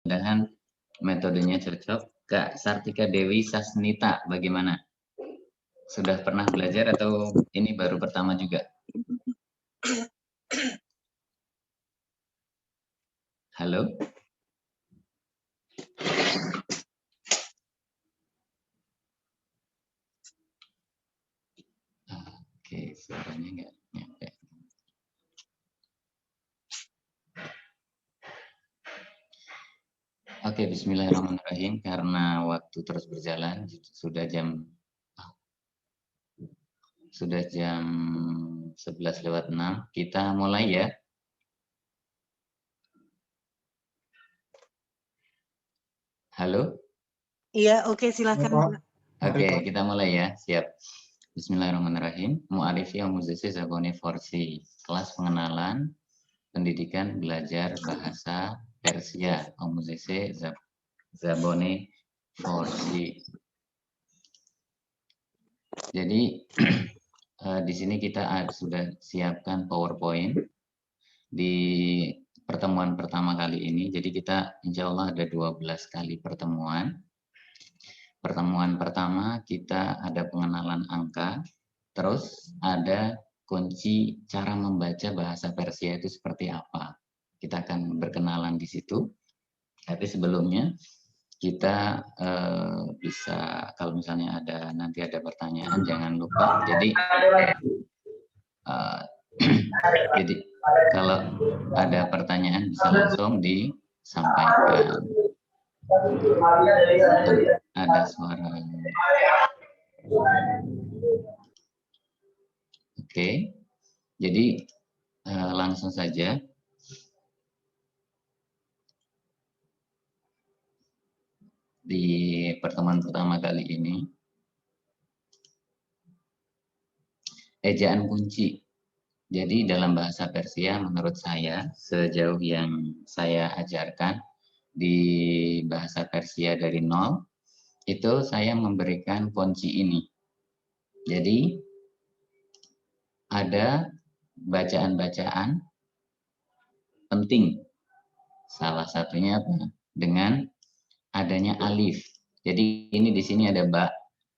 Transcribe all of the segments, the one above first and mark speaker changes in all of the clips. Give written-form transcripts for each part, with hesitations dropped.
Speaker 1: mudah-mudahan metodenya cocok. Kak Sartika Dewi Sasnita, bagaimana? Sudah pernah belajar atau ini baru pertama juga? Halo? Oke, suaranya nggak nyampe. Oke, bismillahirrahmanirrahim. Karena waktu terus berjalan, sudah jam 11:06, kita mulai ya. Halo?
Speaker 2: Iya, oke, silakan.
Speaker 1: Oke, kita mulai ya. Siap. Bismillahirrahmanirrahim. Mu'arifi wa muzisi zaboni forsi. Kelas pengenalan pendidikan belajar bahasa Persia. Muzisi zaboni forsi. Jadi di sini kita sudah siapkan PowerPoint di pertemuan pertama kali ini. Jadi kita insya Allah ada 12 kali pertemuan. Pertemuan pertama kita ada pengenalan angka, terus ada kunci cara membaca bahasa Persia itu seperti apa. Kita akan berkenalan di situ. Tapi sebelumnya kita bisa, kalau misalnya nanti ada pertanyaan, jangan lupa. Jadi jadi kalau ada pertanyaan bisa langsung disampaikan. Ada suara. Oke, jadi langsung saja. Di pertemuan pertama kali ini, ejaan kunci. Jadi dalam bahasa Persia menurut saya, sejauh yang saya ajarkan di bahasa Persia dari nol, itu saya memberikan kunci ini. Jadi ada bacaan-bacaan penting. Salah satunya apa? Dengan adanya alif. Jadi ini di sini ada ba,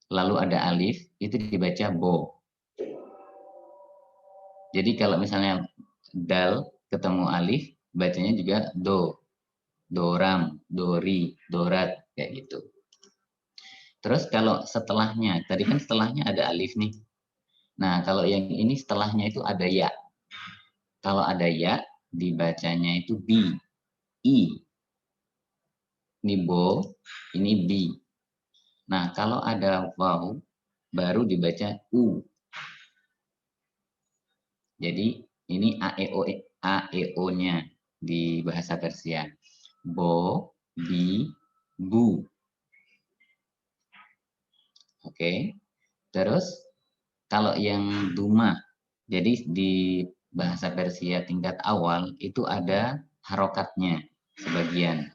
Speaker 1: lalu ada alif, itu dibaca bo. Jadi kalau misalnya dal ketemu alif, bacanya juga do. Doram, dori, dorat, kayak gitu. Terus kalau setelahnya, tadi kan setelahnya ada alif nih. Nah, kalau yang ini setelahnya itu ada ya. Kalau ada ya, dibacanya itu bi, i. Ini bo, ini bi. Nah, kalau ada waw, baru dibaca u. Jadi, ini AEO-nya di bahasa Persia. Bo, bi, bu. Oke. Terus, kalau yang duma, jadi di bahasa Persia tingkat awal, itu ada harokatnya sebagian.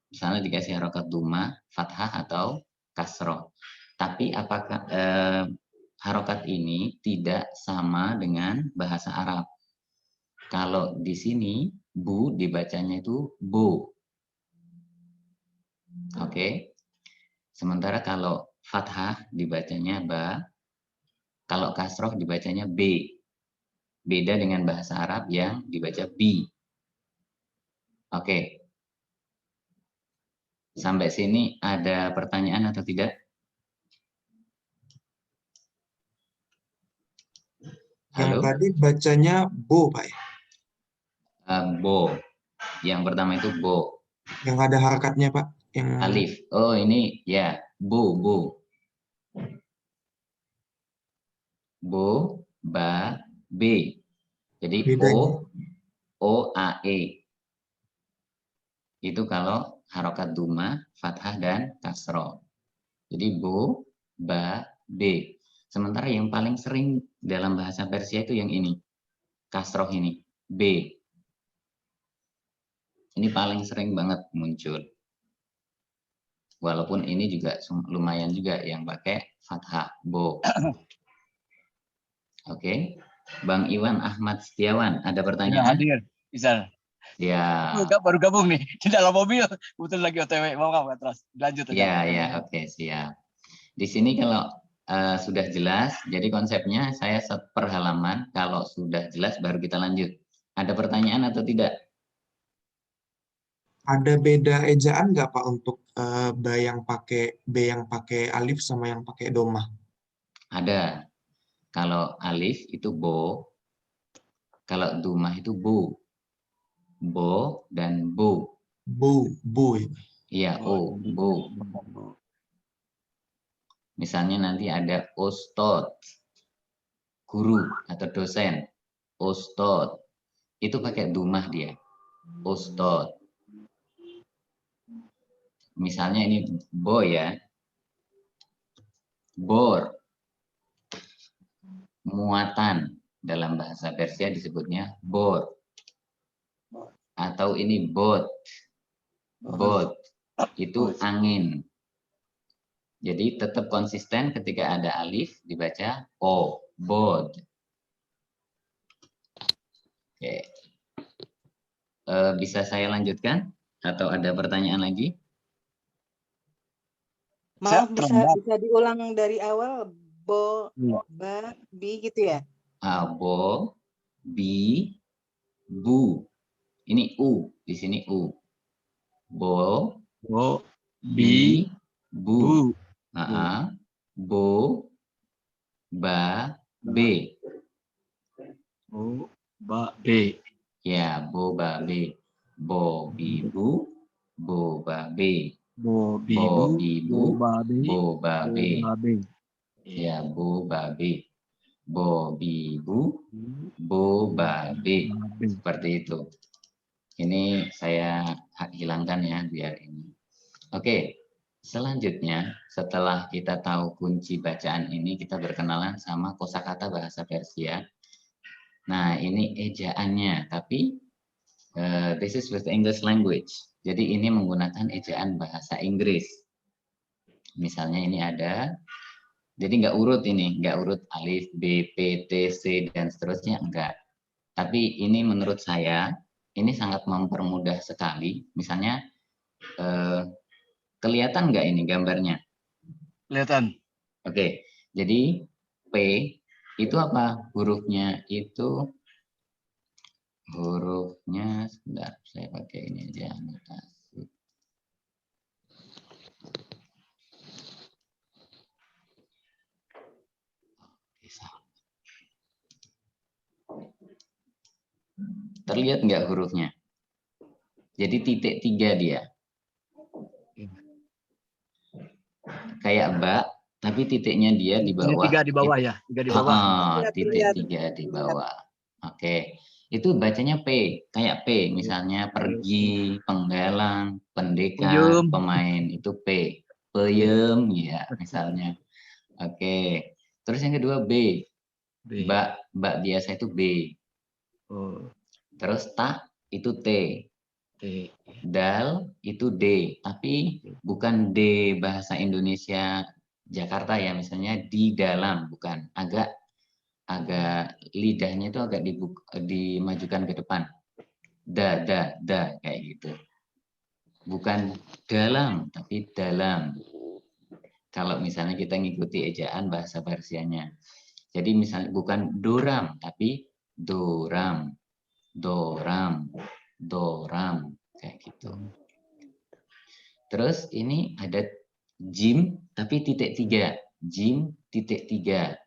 Speaker 1: Misalnya dikasih harokat duma, fathah atau kasroh. Tapi apakah harokat ini tidak sama dengan bahasa Arab? Kalau di sini bu dibacanya itu bo. Oke. Sementara kalau fathah dibacanya ba, kalau kasroh dibacanya b. Beda dengan bahasa Arab yang dibaca bi. Oke. Sampai sini ada pertanyaan atau tidak?
Speaker 3: Yang
Speaker 1: Halo?
Speaker 3: tadi bacanya bo, Pak.
Speaker 1: Bo. Yang pertama itu bo.
Speaker 3: Yang ada harakatnya, Pak. Yang
Speaker 1: Alif. Oh, ini ya, bo, bo. Bo, ba, be. Jadi
Speaker 3: bedanya.
Speaker 1: O, A, E. Itu kalau harokat duma, fathah, dan kasroh. Jadi bo, ba, be. Sementara yang paling sering dalam bahasa Persia itu yang ini. Kasroh ini, B. Ini paling sering banget muncul. Walaupun ini juga lumayan juga yang pakai fathah, bo. Oke. Bang Iwan Ahmad Setiawan, ada pertanyaan?
Speaker 4: Hadir, bisa.
Speaker 1: Ya,
Speaker 4: Baru gabung nih di dalam mobil, betul lagi OTW. Mau nggak terus? Lanjut aja.
Speaker 1: ya, oke, siap. Di sini kalau sudah jelas, jadi konsepnya saya per halaman, kalau sudah jelas baru kita lanjut. Ada pertanyaan atau tidak?
Speaker 3: Ada beda ejaan nggak Pak untuk B yang pakai alif sama yang pakai domah?
Speaker 1: Ada. Kalau alif itu bo, kalau dumah itu bu. Bo dan bu.
Speaker 3: Bu ya.
Speaker 1: Iya, o, bu. Misalnya nanti ada ustad, guru atau dosen. Ustad. Itu pakai dumah dia. Ustad. Misalnya ini bo ya. Bor. Muatan. Dalam bahasa Persia disebutnya bor. Atau ini bot. Bot. Itu angin. Jadi tetap konsisten ketika ada alif dibaca o. Bod. Oke. Bisa saya lanjutkan? Atau ada pertanyaan lagi?
Speaker 2: Maaf, bisa diulang dari awal. Bo, ba, bi gitu ya?
Speaker 1: Bo, bi, bu. Ini u, di sini u. Bo, bi, bu. Bo, ba, be.
Speaker 4: Bo, ba, be.
Speaker 1: Ya, bo, ba, be. Bo, bi, bu, bo, ba, be.
Speaker 4: Bo,
Speaker 1: Bo,
Speaker 4: bibu,
Speaker 1: bi, bu,
Speaker 4: ba, be.
Speaker 1: bo, ba, be.
Speaker 4: Be.
Speaker 1: Ya, bo, ba, be. Bo, bi, bu, bo, ba, be. Seperti itu. Ini saya hilangkan ya, biar ini. Oke, selanjutnya setelah kita tahu kunci bacaan ini, kita berkenalan sama kosakata bahasa Persia. Nah, ini ejaannya, tapi this is with English language. Jadi ini menggunakan ejaan bahasa Inggris. Misalnya ini ada, jadi nggak urut ini, nggak urut alif, B, P, T, C, dan seterusnya, enggak. Tapi ini menurut saya, ini sangat mempermudah sekali. Misalnya, kelihatan nggak ini gambarnya?
Speaker 4: Kelihatan.
Speaker 1: Oke, jadi P itu apa? Hurufnya itu, sebentar, saya pakai ini aja, anotasi. Terlihat nggak hurufnya? Jadi titik 3 dia. Kayak mbak, tapi titiknya dia di bawah.
Speaker 4: Ini 3 di bawah ya? 3 di bawah.
Speaker 1: Titik 3 di bawah. Oke. Itu bacanya P, kayak P. Misalnya pergi, penggalang, pendekar, pemain. Itu P. Peyem, ya misalnya. Oke. Terus yang kedua B. Mbak biasa itu B. Terus tak itu T. Dal itu D, tapi bukan D bahasa Indonesia Jakarta ya, misalnya di dalam, bukan. Agak lidahnya itu agak dimajukan ke depan. Da kayak gitu. Bukan dalam, tapi dalam. Kalau misalnya kita ngikuti ejaan bahasa Persianya. Jadi misalnya bukan doram, tapi doram. Doram, kayak gitu. Terus ini ada jim, tapi titik 3. Jim, titik 3.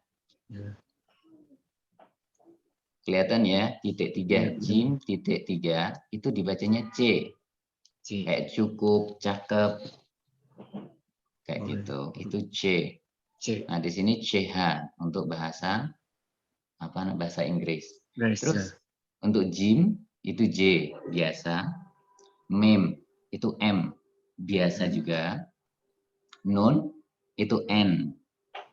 Speaker 1: Kelihatan ya, titik 3. Jim, titik 3. Itu dibacanya C. Kayak cukup, cakep. Kayak gitu. Itu C. Nah, di sini CH untuk bahasa Inggris. Terus untuk jim itu J biasa, mem itu M biasa juga, nun itu N,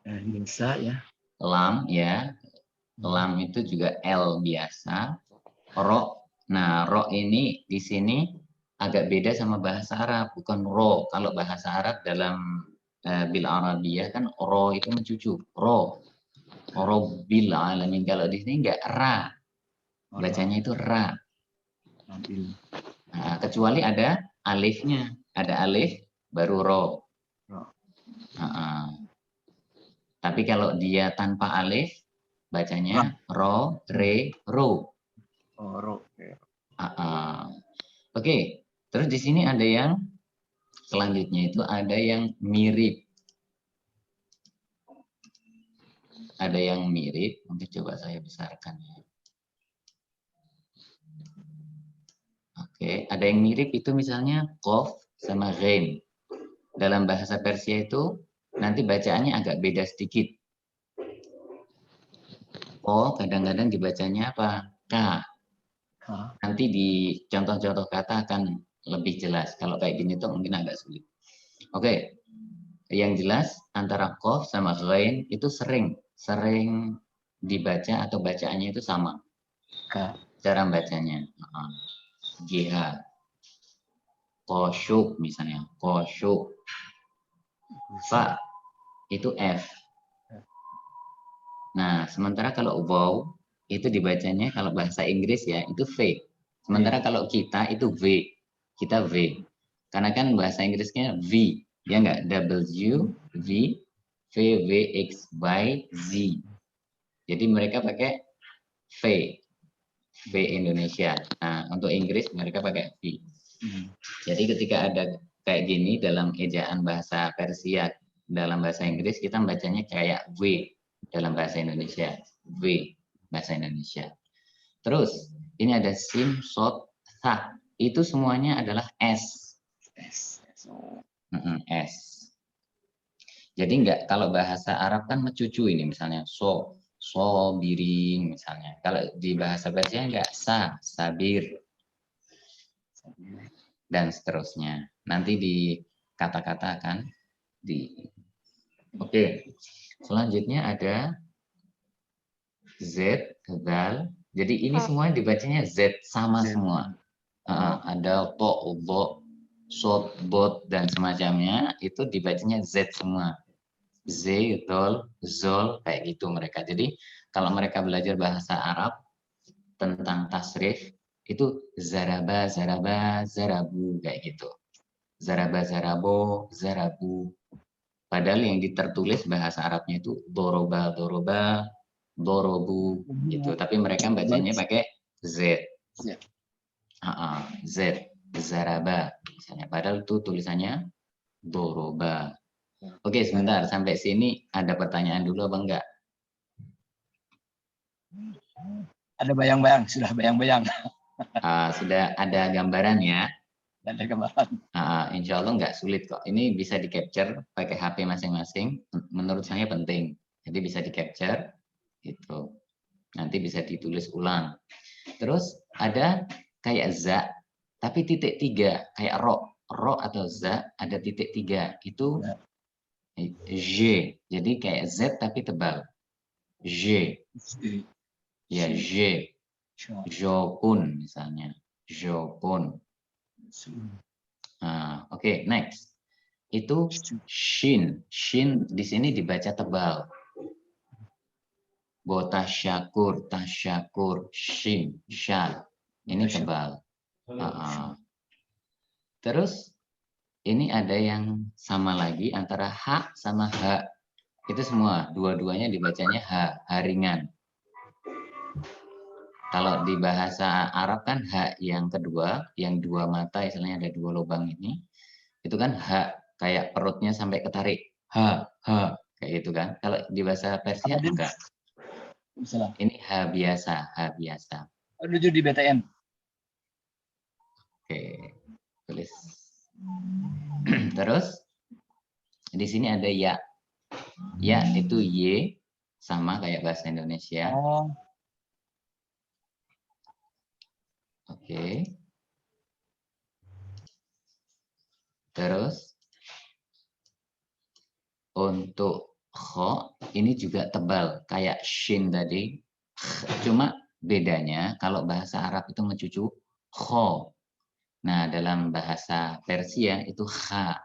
Speaker 4: biasa ya,
Speaker 1: lam ya, lam itu juga L biasa, ro. Nah, ro ini di sini agak beda sama bahasa Arab, bukan ro. Kalau bahasa Arab dalam bil Arabiyah kan ro itu mencucuk, ro bil alamin. Kalau di sini enggak, ra. Bacanya itu ra. Nah, kecuali ada alifnya. Ada alif, baru ro. Tapi kalau dia tanpa alif, bacanya ro, re, ro.
Speaker 4: Oh, ro.
Speaker 1: Oke, terus di sini ada yang selanjutnya itu ada yang mirip. Ada yang mirip, nanti coba saya besarkan ya. Oke, ada yang mirip itu misalnya qaf sama ghain. Dalam bahasa Persia itu nanti bacaannya agak beda sedikit. Oh, kadang-kadang dibacanya apa? K. Nanti di contoh-contoh kata akan lebih jelas. Kalau kayak gini tuh mungkin agak sulit. Oke, yang jelas antara qaf sama ghain itu sering dibaca atau bacaannya itu sama. Cara bacanya. GH. Kosyuk misalnya. Kosyuk. Fa itu F. Nah, sementara kalau waw itu dibacanya kalau bahasa Inggris ya itu V. Sementara kalau kita itu V. Kita V. Karena kan bahasa Inggrisnya V. Ya enggak? W, V, V, W, X, Y, Z. Jadi mereka pakai V. V Indonesia. Nah, untuk Inggris mereka pakai V. Jadi ketika ada kayak gini dalam ejaan bahasa Persia, dalam bahasa Inggris kita bacanya kayak W dalam bahasa Indonesia. W bahasa Indonesia. Terus ini ada sim, sod, tha. Itu semuanya adalah S. S. Jadi enggak, kalau bahasa Arab kan mencucu ini misalnya so biring misalnya. Kalau di bahasa Persia enggak sabir dan seterusnya. Nanti di kata-kata akan di. Oke. Selanjutnya ada Z, zal. Jadi ini semua dibacanya Z sama semua. Ada to, bo, sod, bot dan semacamnya itu dibacanya Z semua. Z, dol, zol kayak gitu mereka. Jadi kalau mereka belajar bahasa Arab tentang tasrif itu zaraba, zarabu kayak gitu. Zaraba, zarabo, zarabu. Padahal yang ditertulis bahasa Arabnya itu doroba, dorobu gitu. Tapi mereka bacanya pakai Z. Z, zaraba misalnya. Padahal itu tulisannya doroba. Oke, sebentar. Sampai sini ada pertanyaan dulu apa enggak?
Speaker 4: Ada bayang-bayang, sudah bayang-bayang.
Speaker 1: Sudah ada gambaran ya?
Speaker 4: Ada gambaran.
Speaker 1: Insya Allah nggak sulit kok. Ini bisa di-capture pakai HP masing-masing. Menurut saya penting. Jadi bisa di-capture. Gitu. Nanti bisa ditulis ulang. Terus ada kayak za, tapi titik 3. Kayak ro. Ro atau za ada titik 3. Itu J. Jadi kayak Z tapi tebal. J. Ya, J. Jokun misalnya. Jokun. Oke, next. Itu shin. Shin di sini dibaca tebal. Botasyakur, tasyakur, shin, shan. Ini tebal. Terus ini ada yang sama lagi antara H sama H. Itu semua, dua-duanya dibacanya H, ringan. Kalau di bahasa Arab kan H yang kedua, yang dua mata, istilahnya ada dua lubang ini, itu kan H, kayak perutnya sampai ketarik. H, kayak gitu kan. Kalau di bahasa Persia enggak. Ini H biasa.
Speaker 4: Menuju di BTN.
Speaker 1: Oke, tulis. Terus di sini ada ya. Ya itu Y sama kayak bahasa Indonesia. Oke. Terus untuk kho ini juga tebal kayak shin tadi. Cuma bedanya kalau bahasa Arab itu mencucu kho. Nah, dalam bahasa Persia itu kha.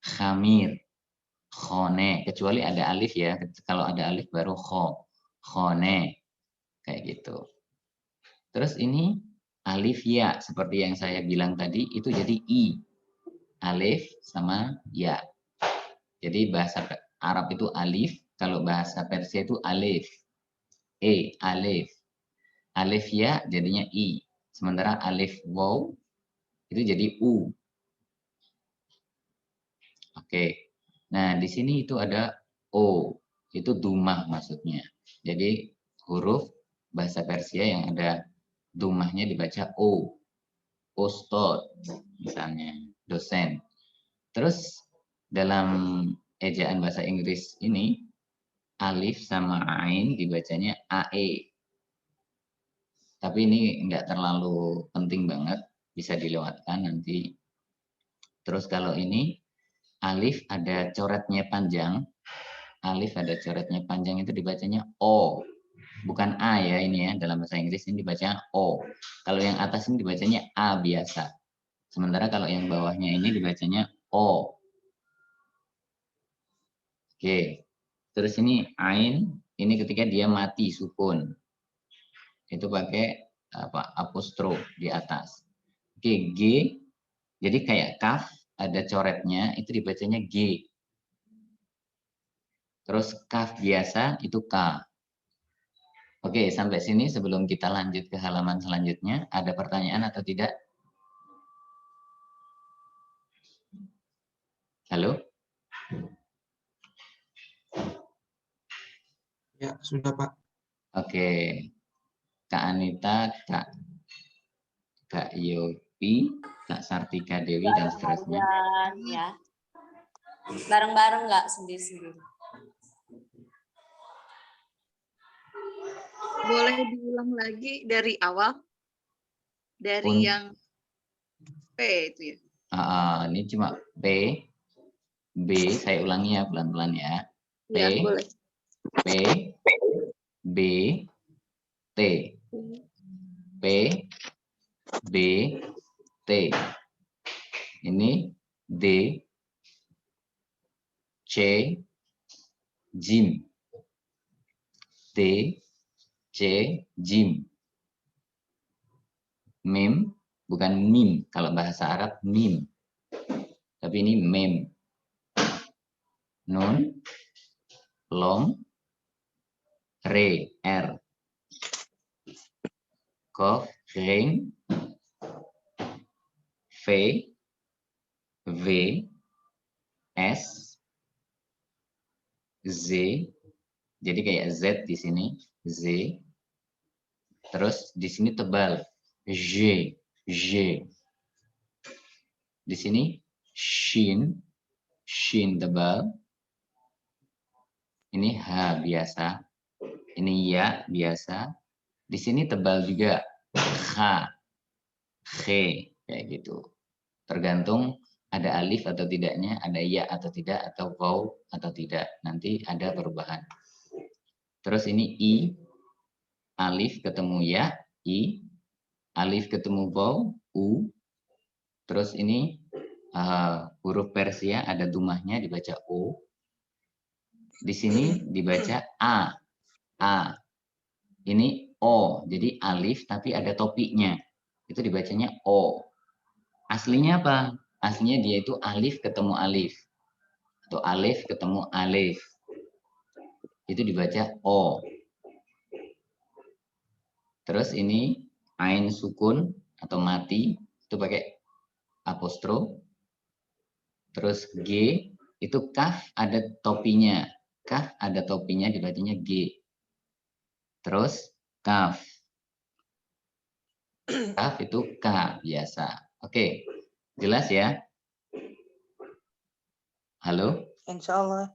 Speaker 1: Khamir. Khone, kecuali ada alif ya. Kalau ada alif baru kho. Khone. Kayak gitu. Terus ini alif ya, seperti yang saya bilang tadi, itu jadi i. Alif sama ya. Jadi bahasa Arab itu alif, kalau bahasa Persia itu alif. Alif. Alif ya jadinya i. Sementara alif waw itu jadi u. Oke. Nah, di sini itu ada o. Itu dumah maksudnya. Jadi huruf bahasa Persia yang ada dumahnya dibaca o. Ustad misalnya, dosen. Terus dalam ejaan bahasa Inggris ini alif sama ain dibacanya ae. Tapi ini enggak terlalu penting banget, bisa dilewatkan nanti. Terus kalau ini alif ada coretnya panjang. Alif ada coretnya panjang itu dibacanya o. Bukan a ya ini ya, dalam bahasa Inggris ini dibaca o. Kalau yang atas ini dibacanya a biasa. Sementara kalau yang bawahnya ini dibacanya o. Oke. Terus ini ain, ini ketika dia mati sukun. Itu pakai apostrof di atas. Oke, G. Jadi kayak kaf ada coretnya itu dibacanya G. Terus kaf biasa itu K. Oke, sampai sini sebelum kita lanjut ke halaman selanjutnya, ada pertanyaan atau tidak? Halo?
Speaker 3: Ya, sudah Pak.
Speaker 1: Oke. Kak Anita, Kak Yopi, Kak Sartika Dewi, dan seterusnya.
Speaker 5: Ya. Bareng-bareng nggak sendiri-sendiri.
Speaker 6: Boleh diulang lagi dari awal? Dari yang P itu ya?
Speaker 1: Ini cuma P, B, saya ulangi ya pelan-pelan ya. P,
Speaker 6: Ya, boleh.
Speaker 1: P, B, T. P, B, T. Ini D, C, Jim. D, C, Jim. Mim, bukan mim. Kalau bahasa Arab mim. Tapi ini mem. Nun, long, re, r. Kof, ring, v, v, s, z. Jadi kayak z di sini, z. Terus di sini tebal, j, j. Di sini shin, shin tebal. Ini h biasa. Ini ya biasa. Di sini tebal juga, h, h kayak gitu. Tergantung ada alif atau tidaknya, ada ya atau tidak, atau waw atau tidak. Nanti ada perubahan. Terus ini i, alif ketemu ya, i, alif ketemu waw, u. Terus ini huruf Persia ada dumahnya dibaca o. Di sini dibaca a, a. Ini o, jadi alif tapi ada topinya. Itu dibacanya o. Aslinya apa? Aslinya dia itu alif ketemu alif. Atau alif ketemu alif. Itu dibaca o. Terus ini ain sukun atau mati. Itu pakai apostrof. Terus G itu kaf ada topinya. Kaf ada topinya dibacanya G. Terus kaf. Kaf itu K biasa. Oke, jelas ya? Halo?
Speaker 2: Insya Allah.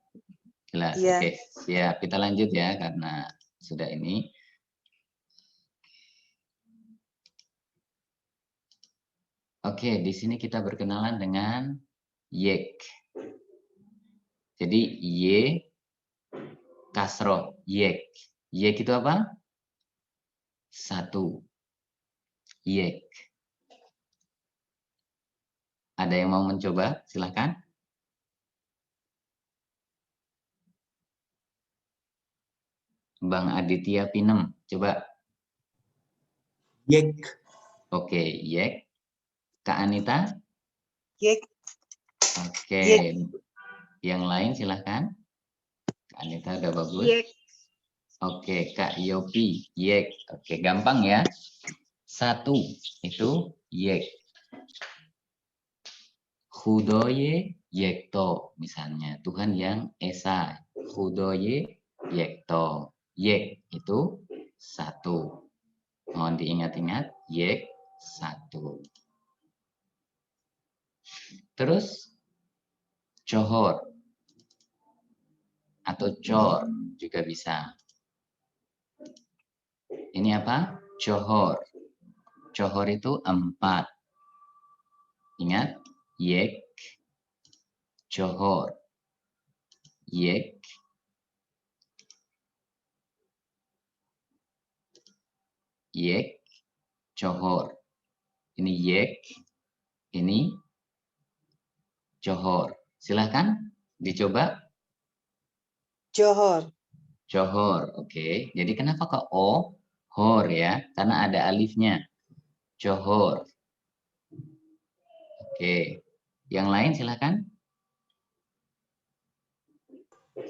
Speaker 1: Jelas,
Speaker 2: Iya.
Speaker 1: oke. Siap, kita lanjut ya karena sudah ini. Oke, di sini kita berkenalan dengan yek. Jadi y kasroh, yek. Yek itu apa? Satu. Yek. Ada yang mau mencoba? Silahkan. Bang Aditya Pinem, coba.
Speaker 3: Yek.
Speaker 1: Oke, yek. Kak Anita?
Speaker 2: Yek.
Speaker 1: Oke.
Speaker 2: Yek.
Speaker 1: Yang lain silahkan. Kak Anita udah bagus.
Speaker 6: Yek.
Speaker 1: Oke, Kak Yopi, yek. Oke, gampang ya. 1 itu yek. Khudoye yekto, misalnya. Tuhan yang Esa. Khudoye yekto. Yek itu 1. Mohon diingat-ingat, yek 1. Terus, cohor. Atau cor juga bisa. Ini apa? Cohor. Cohor itu 4. Ingat, yek, cohor. Yek, yek, cohor. Ini yek, ini cohor. Silahkan dicoba.
Speaker 2: Johor.
Speaker 1: Cohor, oke. Jadi kenapa kok O? Hor ya, karena ada alifnya. Cohor. Oke. Yang lain silahkan.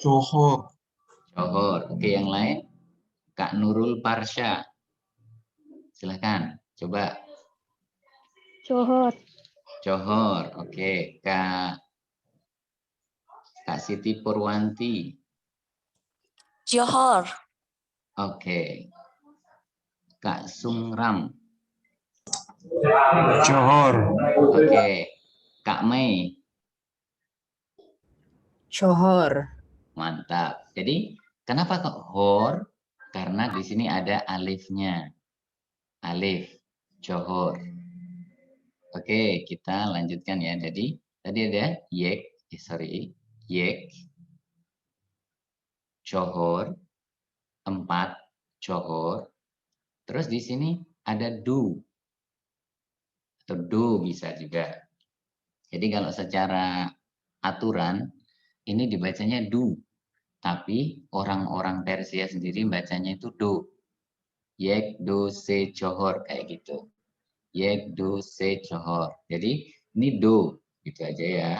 Speaker 3: Johor.
Speaker 1: Cohor. Oke, yang lain. Kak Nurul Parsha. Silahkan, coba.
Speaker 7: Johor.
Speaker 1: Cohor, oke. Kak Siti Purwanti.
Speaker 5: Johor.
Speaker 1: Oke. Kak Sungram.
Speaker 3: Johor.
Speaker 1: Oke. Kak Mei.
Speaker 8: Johor.
Speaker 1: Mantap. Jadi, kenapa kok hor? Karena di sini ada alifnya. Alif. Johor. Oke, kita lanjutkan ya. Jadi, tadi ada yek. Yek. Johor. 4. Johor. Terus di sini ada du. Atau do bisa juga. Jadi kalau secara aturan, ini dibacanya du. Tapi orang-orang Persia sendiri bacanya itu do. Yek, do, se, johor. Kayak gitu. Yek, do, se, johor. Jadi ini do. Gitu aja ya.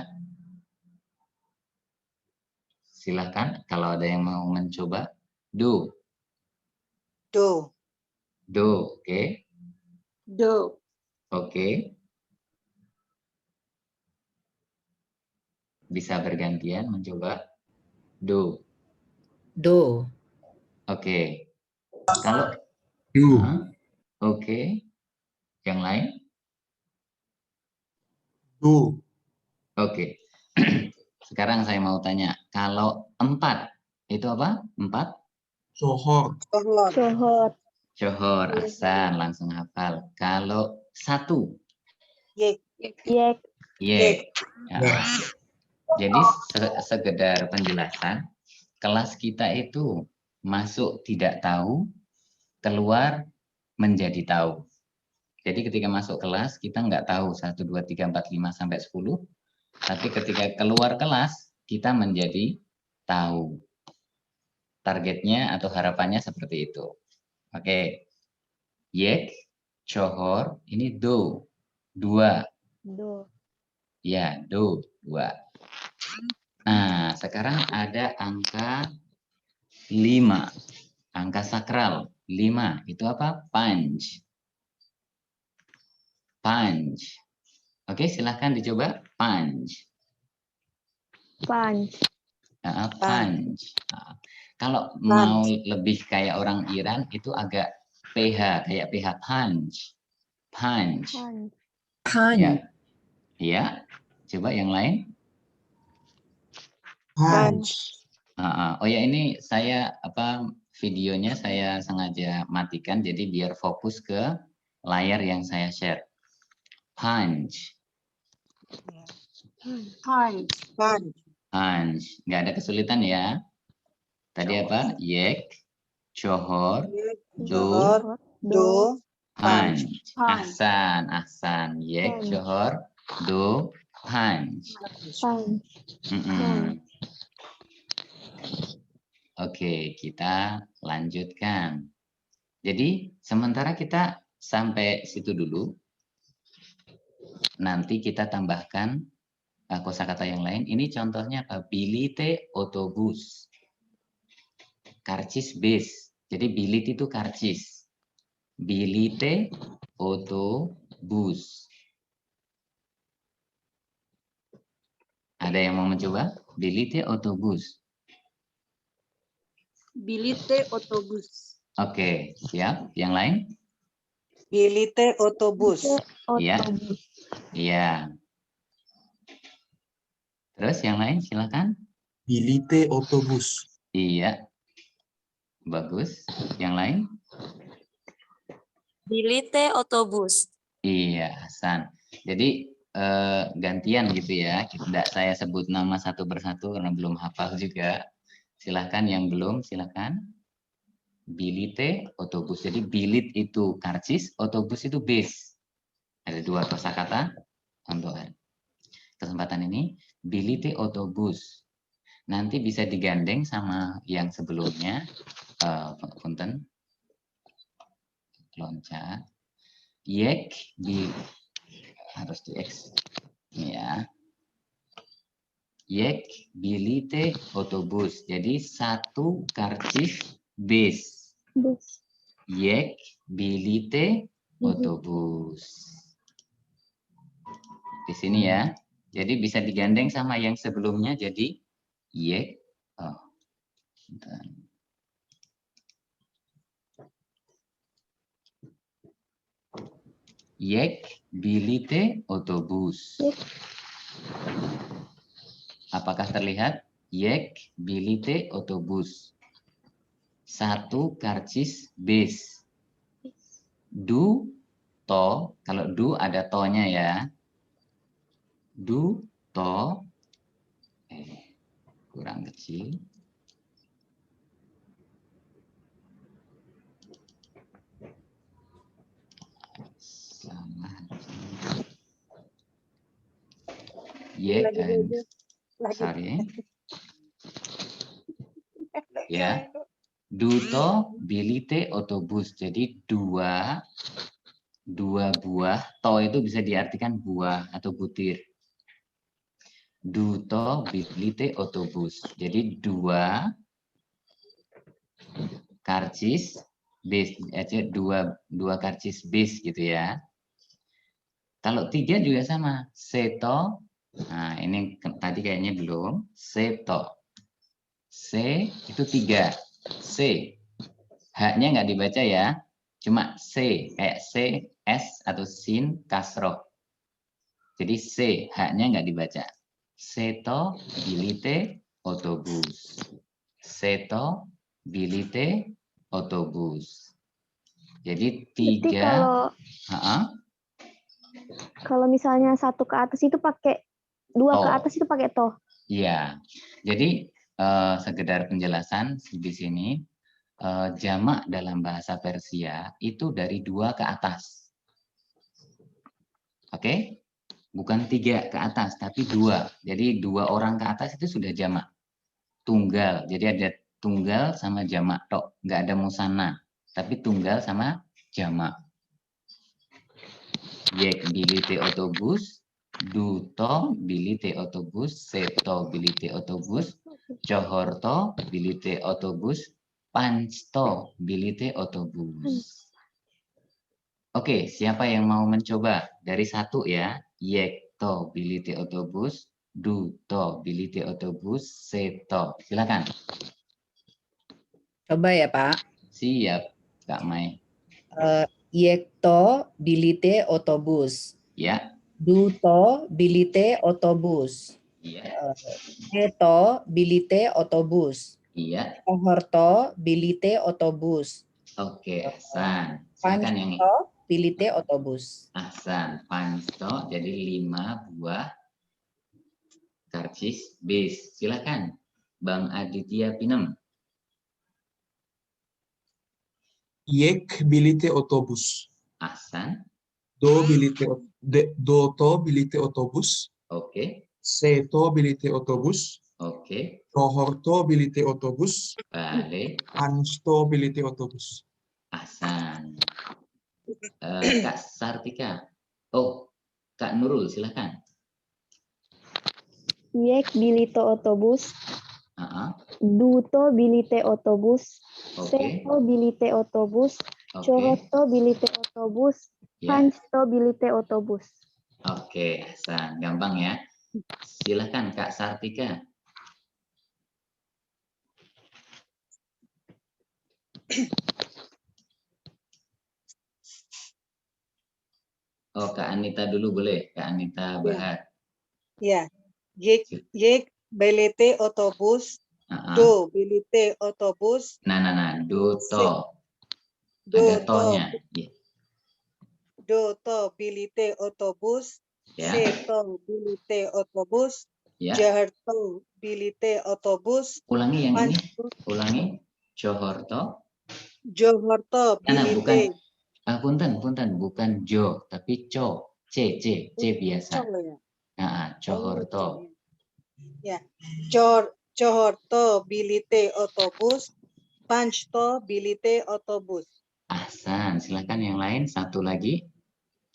Speaker 1: Silahkan kalau ada yang mau mencoba. Do.
Speaker 2: Do.
Speaker 1: Do, oke.
Speaker 6: Do.
Speaker 1: Oke. Bisa bergantian mencoba. Do.
Speaker 8: Do.
Speaker 1: Oke. Kalau
Speaker 3: Du.
Speaker 1: oke. Yang lain?
Speaker 3: Du.
Speaker 1: Oke. Sekarang saya mau tanya, kalau 4 itu apa? 4?
Speaker 3: Johor.
Speaker 2: Johor.
Speaker 7: Johor.
Speaker 1: Johor, Ahsan, langsung hafal. Kalau 1?
Speaker 2: Yek.
Speaker 7: Yek.
Speaker 1: Yek. Ya. Jadi sekedar penjelasan, kelas kita itu masuk tidak tahu, keluar menjadi tahu. Jadi ketika masuk kelas, kita nggak tahu 1, 2, 3, 4, 5, sampai 10. Tapi ketika keluar kelas, kita menjadi tahu. Targetnya atau harapannya seperti itu. Oke. Yek, johor, ini do. 2.
Speaker 7: Do.
Speaker 1: Ya, do. 2. Nah, sekarang ada angka 5. Angka sakral. 5. Itu apa? Panj. Panj. Oke, silahkan dicoba. Panj.
Speaker 7: Panj.
Speaker 1: Panj. Kalau mau lebih kayak orang Iran, itu agak PH, kayak PH. Panj. Panj.
Speaker 8: Pan.
Speaker 1: Ya. Ya. Coba yang lain.
Speaker 3: Panj.
Speaker 1: Oh ya, ini saya videonya saya sengaja matikan jadi biar fokus ke layar yang saya share. Panj.
Speaker 6: Panj.
Speaker 2: Panj.
Speaker 1: Panj. Nggak ada kesulitan ya. Tadi apa? Yek, johor,
Speaker 2: Yek.
Speaker 1: do,
Speaker 2: Johor. Do.
Speaker 1: panj.
Speaker 6: Panj.
Speaker 1: Ahsan. Yek,
Speaker 7: Panj.
Speaker 1: johor, do, panj.
Speaker 7: Panj.
Speaker 1: Oke, kita lanjutkan. Jadi, sementara kita sampai situ dulu. Nanti kita tambahkan kosakata yang lain. Ini contohnya apa? Bilite otobus. Karcis bis. Jadi bilit itu karcis. Bilite otobus. Ada yang mau mencoba? Bilite otobus.
Speaker 6: Bilite otobus.
Speaker 1: Oke, siap. Yang lain?
Speaker 2: Bilite otobus.
Speaker 1: Iya.
Speaker 7: Otobus.
Speaker 1: Iya. Terus yang lain silakan.
Speaker 3: Bilite otobus.
Speaker 1: Iya. Bagus. Yang lain?
Speaker 5: Bilite otobus.
Speaker 1: Iya, Hasan. Jadi gantian gitu ya. Tidak saya sebut nama satu persatu karena belum hafal juga. Silahkan yang belum, silahkan. Bilite otobus. Jadi bilit itu karcis, otobus itu bis. Ada dua kosakata untuk kesempatan ini. Bilite otobus. Nanti bisa digandeng sama yang sebelumnya. Punten. Loncat. Yek di harus di X ya. Yek bilite otobus. Jadi satu karcis bis.
Speaker 7: Bus.
Speaker 1: Yek bilite otobus. Di sini ya. Jadi bisa digandeng sama yang sebelumnya. Jadi yek. Oh. Bentar. Yek bilite otobus. Apakah terlihat? Yek bilite otobus. Satu karcis bis. Du to, kalau du ada to-nya ya. Du to, kurang kecil. Yek, sorry. Ya. Duto bilite otobus. Jadi dua buah. To itu bisa diartikan buah atau butir. Duto bilite otobus. Jadi dua karcis bis. Dua karcis bis gitu ya. Kalau tiga juga sama. Seto. Nah ini tadi kayaknya belum. Seto. C itu tiga. C. H-nya nggak dibaca ya. Cuma C. Kayak C, S, atau sin, kasroh. Jadi C. H-nya nggak dibaca. Seto bilite otobus. Seto bilite otobus. Jadi
Speaker 7: Berarti
Speaker 1: tiga.
Speaker 7: kalau misalnya satu ke atas itu pakai dua ke
Speaker 1: To.
Speaker 7: atas itu pakai to.
Speaker 1: Iya. Jadi sekedar penjelasan di sini. Jamak dalam bahasa Persia itu dari 2 ke atas. Oke? Bukan 3 ke atas, tapi 2. Jadi 2 orang ke atas itu sudah jamak. Tunggal. Jadi ada tunggal sama jamak tok. Nggak ada musanna. Tapi tunggal sama jamak. Yek bilite otobus. Duto bilite otobus. Seto bilite otobus. Cohorto bilite otobus. Pansto bilite otobus. Oke, siapa yang mau mencoba? Dari 1 ya. Yekto bilite otobus. Duto bilite otobus. Seto. Silakan.
Speaker 8: Coba ya, Pak.
Speaker 1: Siap, Kak Mai.
Speaker 8: Yekto bilite otobus.
Speaker 1: Ya.
Speaker 8: Duto bilite otobus.
Speaker 1: Iya.
Speaker 8: Seto bilite otobus.
Speaker 1: Iya.
Speaker 8: Cohorto bilite otobus.
Speaker 1: Oke, Ahsan. Silakan yang
Speaker 8: Pansto bilite otobus.
Speaker 1: Ahsan. Pansto jadi 5 buah karcis bis. Silakan, Bang Aditya Pinem.
Speaker 3: Yek bilite otobus.
Speaker 1: Ahsan.
Speaker 3: Doto bilite otobus.
Speaker 1: Oke.
Speaker 3: Seto bilite otobus.
Speaker 1: Oke.
Speaker 3: Cohorto bilite otobus.
Speaker 1: Balik.
Speaker 3: Pansto bilite otobus.
Speaker 1: Ahsan. Kak Sartika. Oh, Kak Nurul, silakan.
Speaker 7: Yek bilite otobus.
Speaker 1: Ah,
Speaker 7: Duto bilite otobus.
Speaker 1: Oke,
Speaker 7: Seto bilite otobus.
Speaker 1: oke,
Speaker 7: Coroto bilite otobus.
Speaker 1: ya,
Speaker 7: Pansto bilite otobus.
Speaker 1: oke, Hasan, gampang ya. Silakan Kak Sartika. Oh, Kak Anita dulu boleh, Kak Anita Bahar.
Speaker 2: Ya. Yek bilite otobus.
Speaker 1: Ah,
Speaker 2: Do bilite otobus.
Speaker 1: nah, duto.
Speaker 2: Do
Speaker 1: Ada
Speaker 2: to
Speaker 1: tonya. Ya,
Speaker 2: do to bilite otobus.
Speaker 1: ya,
Speaker 2: Seto bilite otobus.
Speaker 1: ya.
Speaker 2: Jaharto bilite otobus.
Speaker 1: Ulangi yang ini.
Speaker 2: Pansto
Speaker 1: Ulangi. Johorto.
Speaker 2: Johorto
Speaker 1: Nah, bukan.
Speaker 2: bilite
Speaker 1: Punten, bukan Jo, tapi Co. C biasa.
Speaker 2: Col ya.
Speaker 1: Nah, Johorto.
Speaker 2: Ya. Johorto bilite otobus. Pansto bilite otobus.
Speaker 1: Ahsan, silakan yang lain. Satu lagi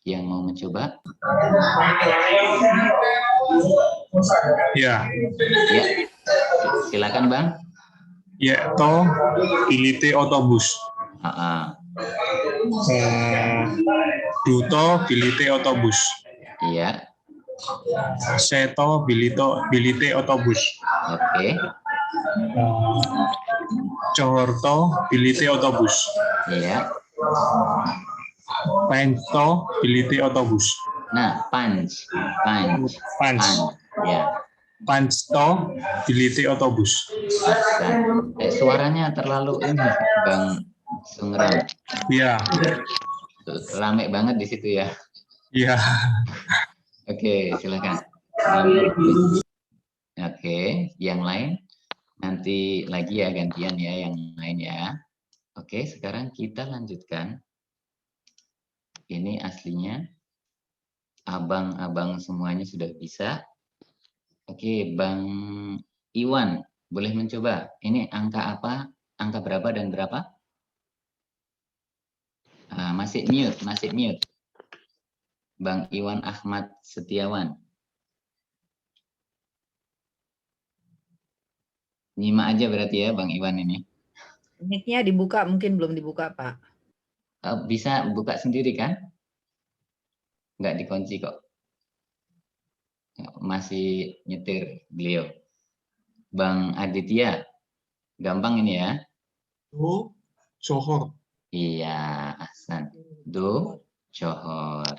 Speaker 1: yang mau mencoba.
Speaker 9: Ya,
Speaker 1: Ya, silakan Bang.
Speaker 9: Yekto bilite otobus. Duto bilite otobus.
Speaker 1: Iya,
Speaker 9: Seto bilite otobus.
Speaker 1: oke.
Speaker 9: Johorto bilite otobus.
Speaker 1: Iya.
Speaker 9: Pansto bilite otobus.
Speaker 1: Nah, punch. Ya,
Speaker 9: Pansto bilite otobus.
Speaker 1: ahsan. Suaranya terlalu ini, Bang Sungram.
Speaker 9: Ya,
Speaker 1: Rame banget di situ ya.
Speaker 9: ya.
Speaker 1: Oke, silakan. Oke, yang lain nanti lagi ya, gantian ya yang lain ya. Oke, sekarang kita lanjutkan. Ini aslinya abang-abang semuanya sudah bisa. Oke, Bang Iwan, boleh mencoba. Ini angka apa? Angka berapa dan berapa? Masih mute. Bang Iwan Ahmad Setiawan. Nyimak aja berarti ya Bang Iwan ini.
Speaker 8: Mic-nya dibuka, mungkin belum dibuka, Pak.
Speaker 1: Bisa buka sendiri kan? Nggak dikunci kok. Masih nyetir beliau. Bang Aditya, gampang ini ya.
Speaker 3: Do, Johor.
Speaker 1: Iya, Ahsan. Do, Johor.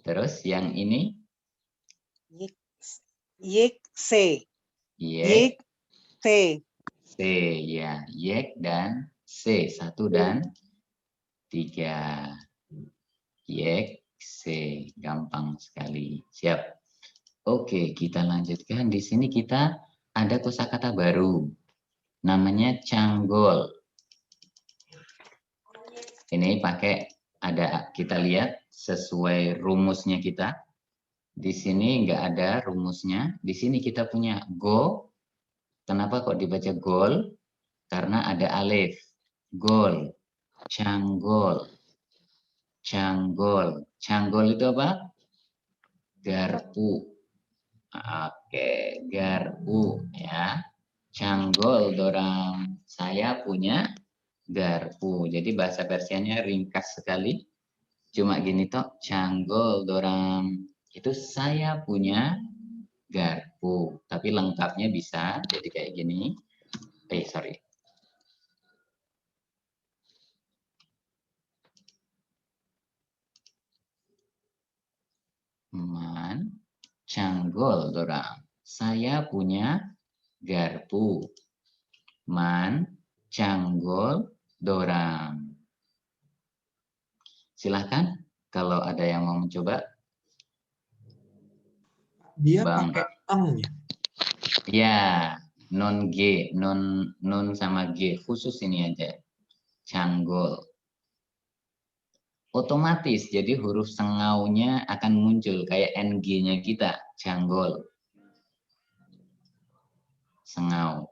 Speaker 1: Terus yang ini?
Speaker 2: Yek se.
Speaker 1: Yek,
Speaker 2: se.
Speaker 1: C, ya. Yek dan C. 1 dan 3. Yek, C. Gampang sekali. Siap. Oke, kita lanjutkan. Di sini kita ada kosakata baru. Namanya canggol. Ini pakai kita lihat sesuai rumusnya kita. Di sini nggak ada rumusnya. Di sini kita punya go. Kenapa kok dibaca gol? Karena ada alif. Gol. Canggol. Canggol. Canggol itu apa? Garpu. Oke, garpu ya. Canggol dorang. Saya punya garpu. Jadi bahasa Persianya ringkas sekali. Cuma gini toh, canggol dorang. Itu saya punya garpu. Tapi lengkapnya bisa jadi kayak gini. Sorry. Man, canggol dorang. Saya punya garpu. Man, canggol dorang. Silahkan kalau ada yang mau mencoba.
Speaker 3: Dia
Speaker 1: Bang.
Speaker 3: pakai eng ya?
Speaker 1: Ya, non G, non sama G, khusus ini aja. Canggol. Otomatis, jadi huruf sengaunya akan muncul kayak NG-nya kita, canggol. Sengau.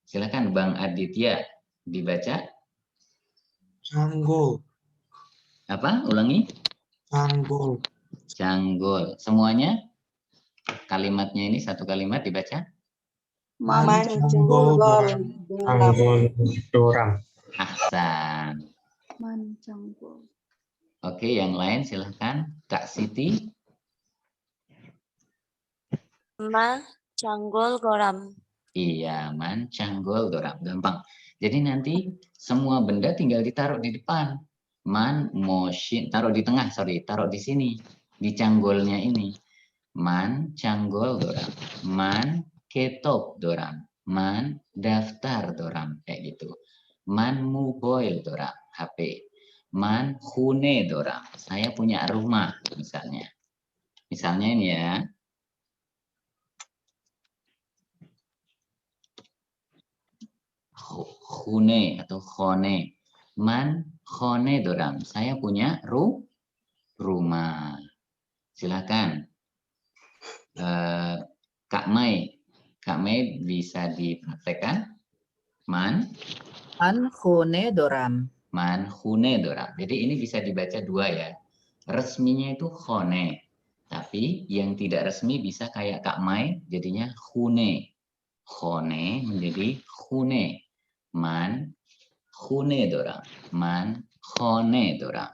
Speaker 1: Silakan Bang Aditya dibaca.
Speaker 3: Canggol.
Speaker 1: Apa? Ulangi.
Speaker 3: Canggol.
Speaker 1: Canggol. Semuanya kalimatnya ini satu kalimat dibaca.
Speaker 3: Canggol dorang.
Speaker 9: Canggol dorang.
Speaker 1: Ahsan.
Speaker 6: Mancanggol.
Speaker 1: Oke, yang lain silahkan. Kak Siti.
Speaker 5: Ma canggol goram.
Speaker 1: Iya, man, canggol dorang. Gampang. Jadi nanti semua benda tinggal ditaruh di depan. Man, motion, taruh di tengah, sorry, taruh di sini. Di canggolnya ini. Man, canggol dorang. Man, ketok dorang. Man, daftar dorang. Kayak gitu. Man, mobile dorang. HP. Man, hune dorang. Saya punya rumah, misalnya. Misalnya ini ya. Hune atau khone. Man khone dorang. Saya punya rumah. Silakan. Kak Mai. Kak Mai bisa dipraktekkan. Man
Speaker 8: Khone doram.
Speaker 1: man hune dorang. Jadi ini bisa dibaca dua ya. Resminya itu khone. Tapi yang tidak resmi bisa kayak Kak Mai jadinya hune. Khone menjadi hune. Man hune dorang. Man khone dorang.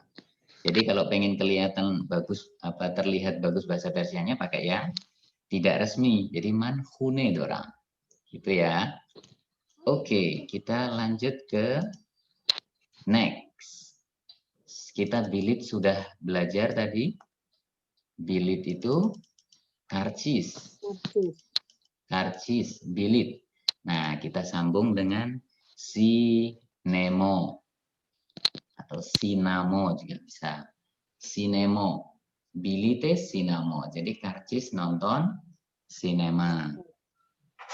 Speaker 1: Jadi kalau pengen kelihatan bagus terlihat bagus bahasa Persianya pakai yang tidak resmi. Jadi man hune dorang. Gitu ya. Oke, kita lanjut ke next. Kita bilit sudah belajar tadi. Bilit itu karcis. Karcis, bilit. Nah, kita sambung dengan sinemo atau sinamo juga bisa. Sinemo, bilite sinamo. Jadi karcis nonton sinema,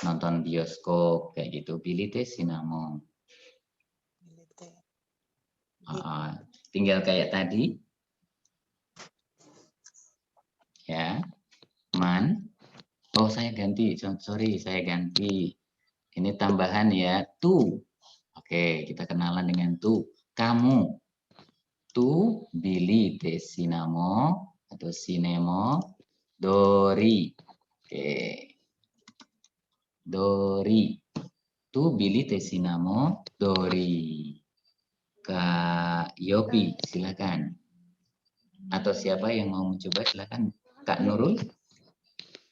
Speaker 1: nonton bioskop kayak gitu. Bilite sinamo. Tinggal kayak tadi, ya. Man. Oh, saya ganti. Sorry, saya ganti. Ini tambahan ya. Tu. Oke, kita kenalan dengan tu. Kamu. Tu bili te sinamo atau sinemo dori. Oke. Dori. Tu bili te sinamo dori. Kak Yopi, silakan. Atau siapa yang mau mencoba, silakan. Kak Nurul.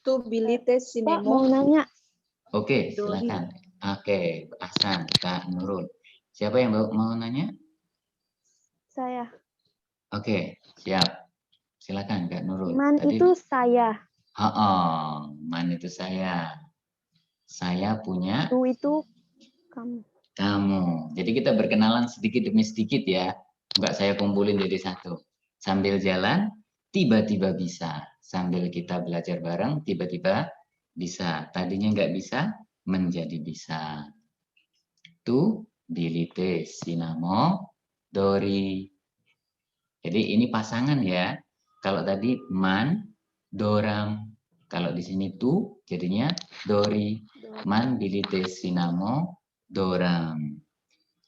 Speaker 2: Tu bilite
Speaker 7: Pak,
Speaker 2: sinemo.
Speaker 7: mau nanya.
Speaker 1: Oke, silakan. Oke, Ahsan, Kak Nurul. Siapa yang mau nanya?
Speaker 7: Saya.
Speaker 1: Oke, siap. Silakan Kak Nurul.
Speaker 7: Man itu saya.
Speaker 1: Man itu saya. Saya punya
Speaker 7: Tu itu kamu.
Speaker 1: kamu. Jadi kita berkenalan sedikit demi sedikit ya. Enggak saya kumpulin jadi satu. Sambil jalan, tiba-tiba bisa. Sambil kita belajar bareng, tiba-tiba bisa. Tadinya nggak bisa, menjadi bisa. Tu bilite sinamo dori. Jadi ini pasangan ya. Kalau tadi man, doram. Kalau di sini tu, jadinya dori. Man bilite sinamo doram.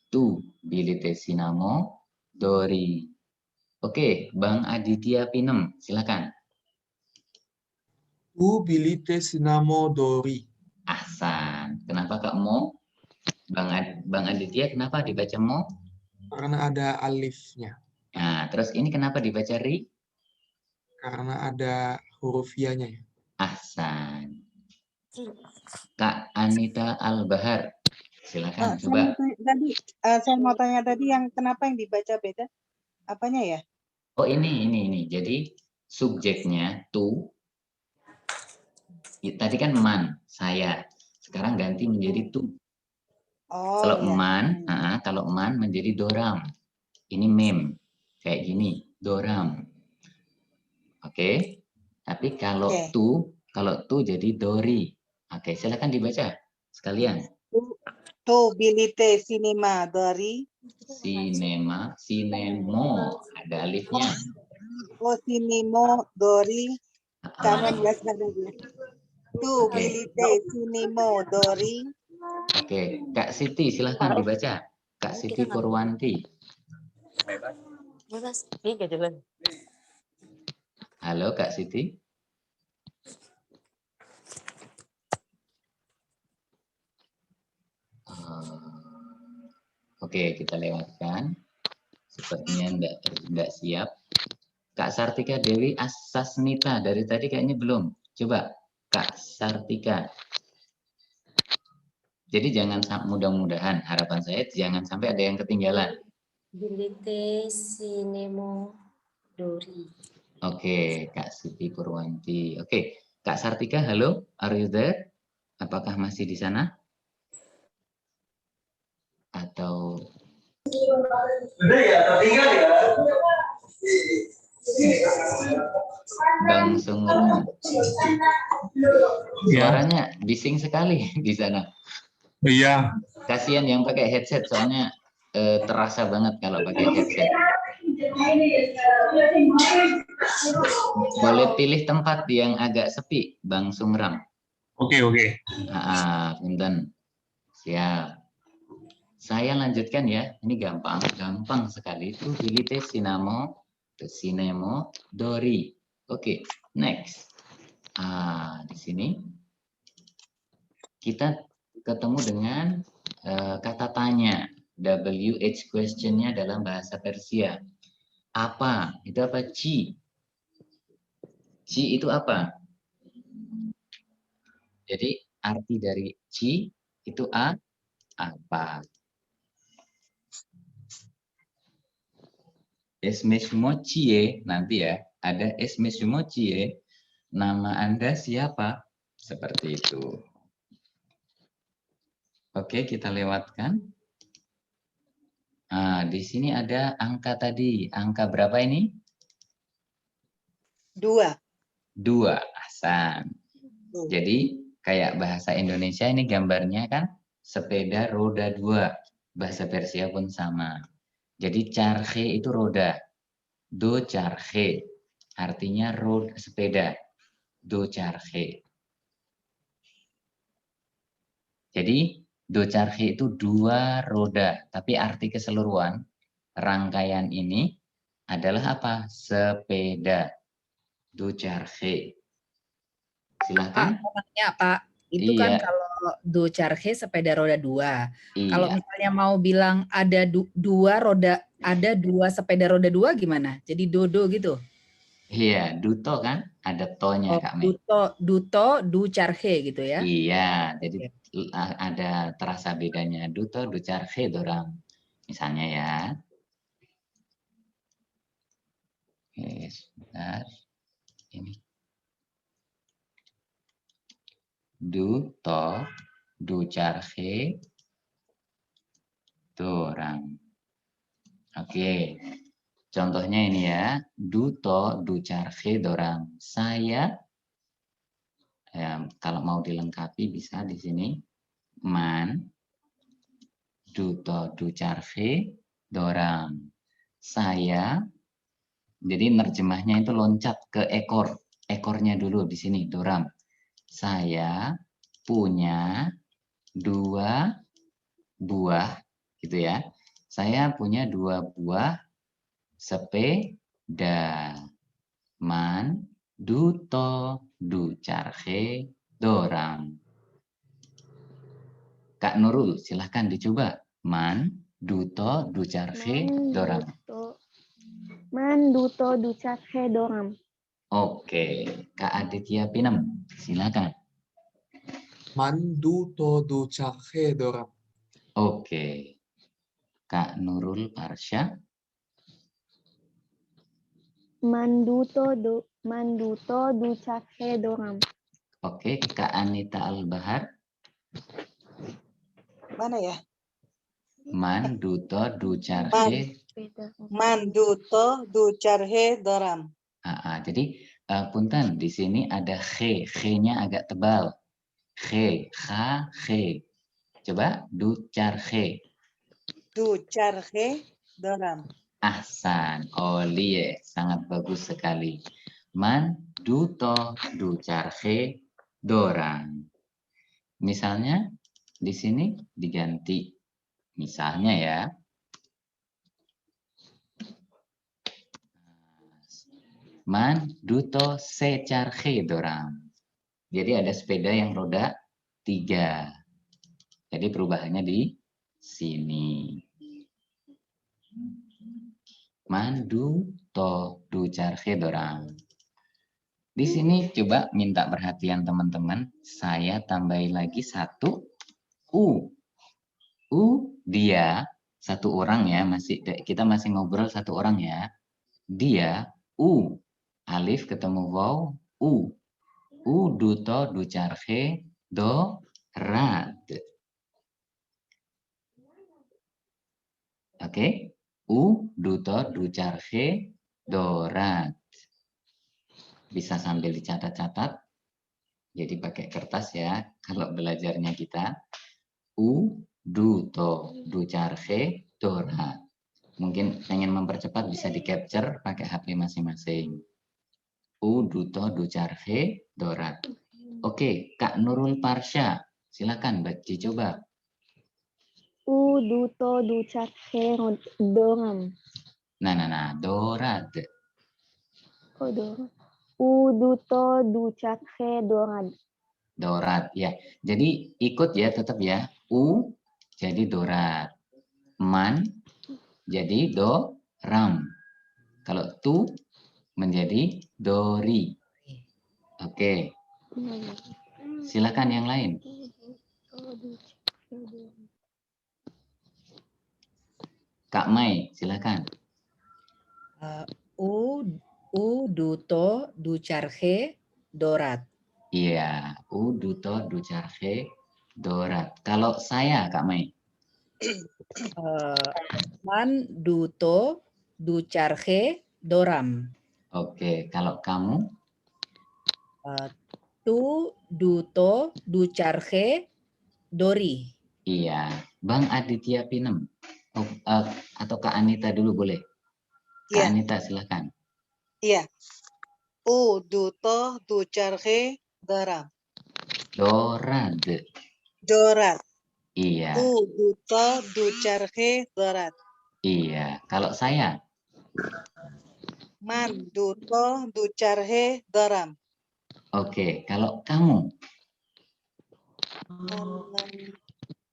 Speaker 1: Tu bilite sinamo dori. Oke, Bang Aditya Pinem, silakan.
Speaker 3: Tu bilite sinamo dori.
Speaker 1: Ahsan. Kenapa Kak Mo? Bang Aditya, kenapa dibaca Mo?
Speaker 3: Karena ada alifnya.
Speaker 1: Nah, terus ini kenapa dibaca Ri?
Speaker 3: Karena ada huruf ya-nya.
Speaker 1: Ahsan. Kak Anita Al-Bahar, silakan coba.
Speaker 2: Saya mau tanya tadi yang kenapa yang dibaca beda? Apanya ya?
Speaker 1: Oh ini. Jadi subjeknya tu. Tadi kan man, saya. Sekarang ganti menjadi tu.
Speaker 2: Oh,
Speaker 1: Kalau
Speaker 2: iya.
Speaker 1: kalau man menjadi doram. Ini mem. Kayak gini, doram. Oke. Tapi kalau tu jadi dori. Oke, silakan dibaca sekalian.
Speaker 2: Tu bilite sinema dori.
Speaker 1: Sinema, sinemo, ada alifnya.
Speaker 2: Oh, sinemo dori. Kanan belas ada dia. Tu bilite sinemo dori.
Speaker 1: Oke, Kak Siti silahkan dibaca. Kak Siti Purwanti.
Speaker 5: Bebas. Tiga dulu.
Speaker 1: Halo Kak Siti. Oke, kita lewatkan. Sepertinya enggak siap. Kak Sartika Dewi Asasnita, dari tadi kayaknya belum. Coba Kak Sartika. Jadi jangan mudah-mudahan, harapan saya jangan sampai ada yang ketinggalan.
Speaker 5: Bilite Sinemo Dori.
Speaker 1: Oke, Kak Siti Purwanti. Oke, Kak Sartika, halo, are you there? Apakah masih di sana? Atau Bang Sungurman? Suaranya bising sekali di sana.
Speaker 9: Iya.
Speaker 1: Kasihan yang pakai headset, soalnya terasa banget kalau pakai headset. Boleh pilih tempat yang agak sepi, Bang Sungram.
Speaker 9: Oke.
Speaker 1: Punten. Siap. Saya lanjutkan ya. Ini gampang sekali. Itu bilite sinamo, sinemo, dori. Oke, next. Di sini kita ketemu dengan kata tanya. WH question-nya dalam bahasa Persia. Apa? Itu apa? Ci. Ci itu apa? Jadi arti dari ci itu apa? Es mesmo cie, nanti ya. Ada es mesmo cie. Nama Anda siapa? Seperti itu. Oke, kita lewatkan. Di sini ada angka tadi. Angka berapa ini?
Speaker 2: 2.
Speaker 1: 2. Ahsan. Jadi kayak bahasa Indonesia ini gambarnya kan sepeda roda 2. Bahasa Persia pun sama. Jadi charkhe itu roda. Do charkhe. Artinya roda sepeda. Do charkhe. Jadi do charkhe itu 2 roda. Tapi arti keseluruhan rangkaian ini adalah apa? Sepeda. Do charkhe. Silahkan.
Speaker 8: Pak, itu kan kalau do charge sepeda roda 2. Kalau misalnya mau bilang ada 2 roda, ada 2 sepeda roda 2 gimana? Jadi dodo gitu?
Speaker 1: Iya, duto kan? Ada tonya, Kak Mei.
Speaker 8: Duto, du charge gitu ya?
Speaker 1: Iya, jadi ada terasa bedanya. Duto, du charge dorang. Misalnya ya. Oke, sebentar. Ini. Duto, du charge dorang. Oke. Contohnya ini ya. Duto, du charge dorang. Saya, kalau mau dilengkapi bisa di sini. Man, duto, du charge dorang. Saya, jadi nerjemahnya itu loncat ke ekor. Ekornya dulu di sini, doram. Saya punya 2 buah, gitu ya. Saya punya 2 buah sepeda. Man, duto, du charge dorang. Kak Nurul, silahkan dicoba. Man, duto, du charge dorang.
Speaker 7: Man duto du charge dorang.
Speaker 1: Oke, Kak Aditya Pinem, silakan.
Speaker 3: Man duto du charge dorang.
Speaker 1: Oke, Kak Nurul Arsya.
Speaker 7: Man duto du charge dorang.
Speaker 1: Oke, Kak Anita Al-Bahar.
Speaker 2: Mana ya?
Speaker 1: Man duto du charge.
Speaker 2: Man duto du charge doram.
Speaker 1: Jadi punten di sini ada H-nya agak tebal. Kha. Coba du charge.
Speaker 2: Du charge doram.
Speaker 1: Ahsan, Olie, sangat bagus sekali. Man duto du charge dorang. Misalnya di sini diganti. Misalnya ya. Man duto se charge doram. Jadi ada sepeda yang roda 3. Jadi perubahannya di sini. Man duto du charge doram. Di sini coba minta perhatian teman-teman. Saya tambahin lagi satu u. U dia satu orang ya, kita masih ngobrol satu orang ya. Dia u. Alif ketemu waw u. U duto du charge do rad. Oke. U duto du charge do rad. Bisa sambil dicatat-catat. Jadi pakai kertas ya kalau belajarnya kita. U duto du charge do rad. Mungkin pengen mempercepat bisa di capture pakai HP masing-masing. U duto du charge do rad. Oke, Kak Nurul Parsha, silakan dicoba.
Speaker 7: U duto du charge doram.
Speaker 1: Nah, dorad.
Speaker 7: Oh, doram. U duto du charge dorad.
Speaker 1: Dorad, ya. Jadi ikut ya, tetap ya. U jadi dorad. Man jadi doram. Kalau tu menjadi dori. Oke. Silakan yang lain. Kak Mai, silakan.
Speaker 8: U duto du charge dorat.
Speaker 1: Iya, u duto du charge dorat. Kalau saya, Kak Mai.
Speaker 8: Man duto du charge doram.
Speaker 1: Oke, kalau kamu?
Speaker 8: Tu duto du charge dori.
Speaker 1: Iya, Bang Aditya Pinem. Oh, atau Kak Anita dulu boleh? Kak
Speaker 2: Iya.
Speaker 1: Anita silakan.
Speaker 2: Iya. U duto du charge doram.
Speaker 1: Dorad.
Speaker 2: Dorat.
Speaker 1: Iya.
Speaker 2: U duto du charge dorat.
Speaker 1: Iya. Kalau saya?
Speaker 2: Man duto du charge doram.
Speaker 1: Oke. Kalau kamu?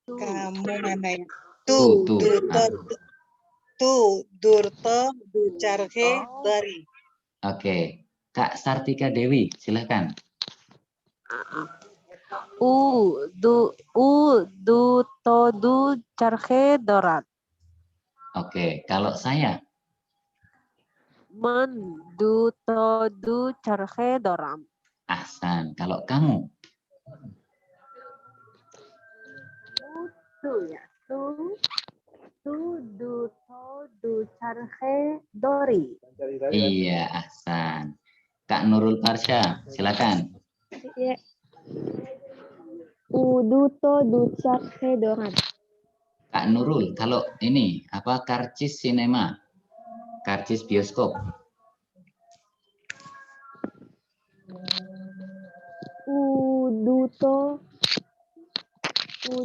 Speaker 2: Kamu mana ya?
Speaker 1: Tu.
Speaker 2: Durto du charge dari.
Speaker 1: Oke. Kak Sartika Dewi, silakan.
Speaker 5: U duto du charge dorat.
Speaker 1: Oke. Kalau saya?
Speaker 5: Man duto du charge doram.
Speaker 1: Ahsan. Kalau kamu?
Speaker 5: Tu duto du charge dori.
Speaker 1: Iya, ahsan. Kak Nurul Parsha, silakan.
Speaker 7: Ya. U duto du charge dorat.
Speaker 1: Kak Nurul, kalau ini apa karcis sinema? Karcis bioskop.
Speaker 7: U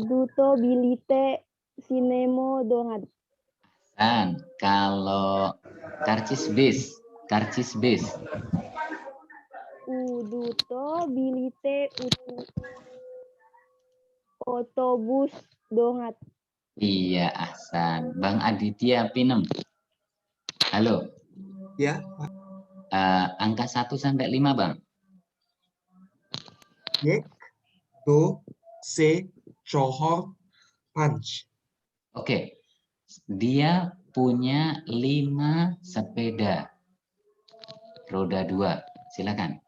Speaker 7: duto bilite sinemo dorat.
Speaker 1: Dan kalau karcis bis.
Speaker 7: U duto bilite otobus dorat.
Speaker 1: Iya, ahsan. Bang Aditya Pinem. Halo.
Speaker 3: Ya,
Speaker 1: Angka 1 sampai 5, Bang.
Speaker 3: Yek, do, se, cohor, punch.
Speaker 1: Oke. Dia punya 5 sepeda. Roda 2. Silakan.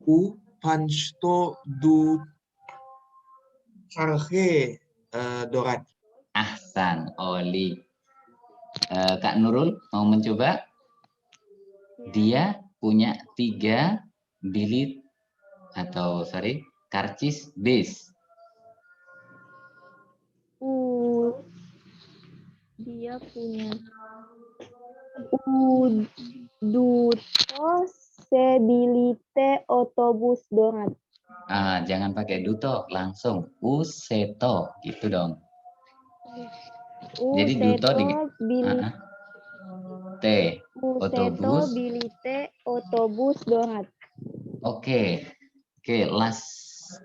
Speaker 3: U punch to du charge dorat.
Speaker 1: Ahsan, Oli. Kak Nurul mau mencoba? Dia punya 3 bilit karcis bis.
Speaker 7: Dia punya duto sebilite otobus dorat.
Speaker 1: Jangan pakai duto, langsung useto gitu dong. Jadi duto T.
Speaker 7: Buseto,
Speaker 1: Otobus.
Speaker 7: bilite, otobus, dorat.
Speaker 1: Oke. Oke, last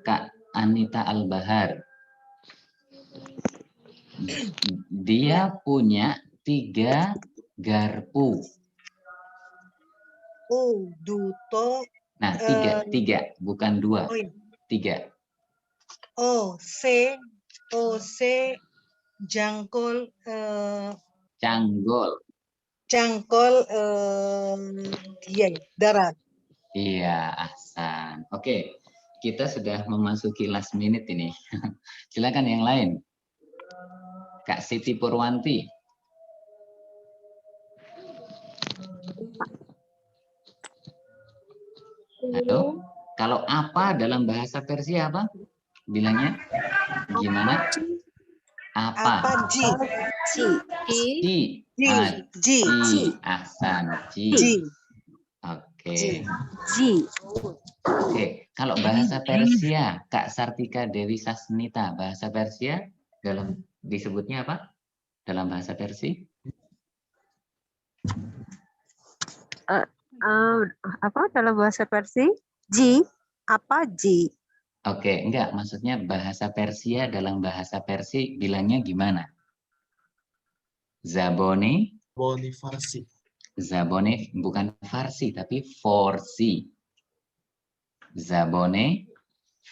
Speaker 1: Kak Anita Al-Bahar. Dia punya 3 garpu.
Speaker 2: Duto,
Speaker 1: Nah, 3, bukan 2.
Speaker 2: oh iya.
Speaker 1: 3.
Speaker 2: OC, jangkol,
Speaker 1: Canggol.
Speaker 2: cangkol, iya, darat.
Speaker 1: Iya, Ahsan. Oke, kita sudah memasuki last minute ini. Silakan yang lain. Kak Siti Purwanti. Halo. Kalau apa dalam bahasa Persia apa? Bilangnya gimana? Apa?
Speaker 2: Ji.
Speaker 1: Ahsan. Ji. Oke. Oke. Kalau bahasa Persia, Kak Sartika Dewi Sasmita, bahasa Persia dalam disebutnya apa? Dalam bahasa Persia?
Speaker 5: Apa dalam bahasa Persia? Ji. Apa ji?
Speaker 1: Oke, enggak. Maksudnya bahasa Persia dalam bahasa Persia bilangnya gimana? Zabone.
Speaker 3: Boni Farsi.
Speaker 1: Zabone bukan Farsi, tapi Forsi. Zabone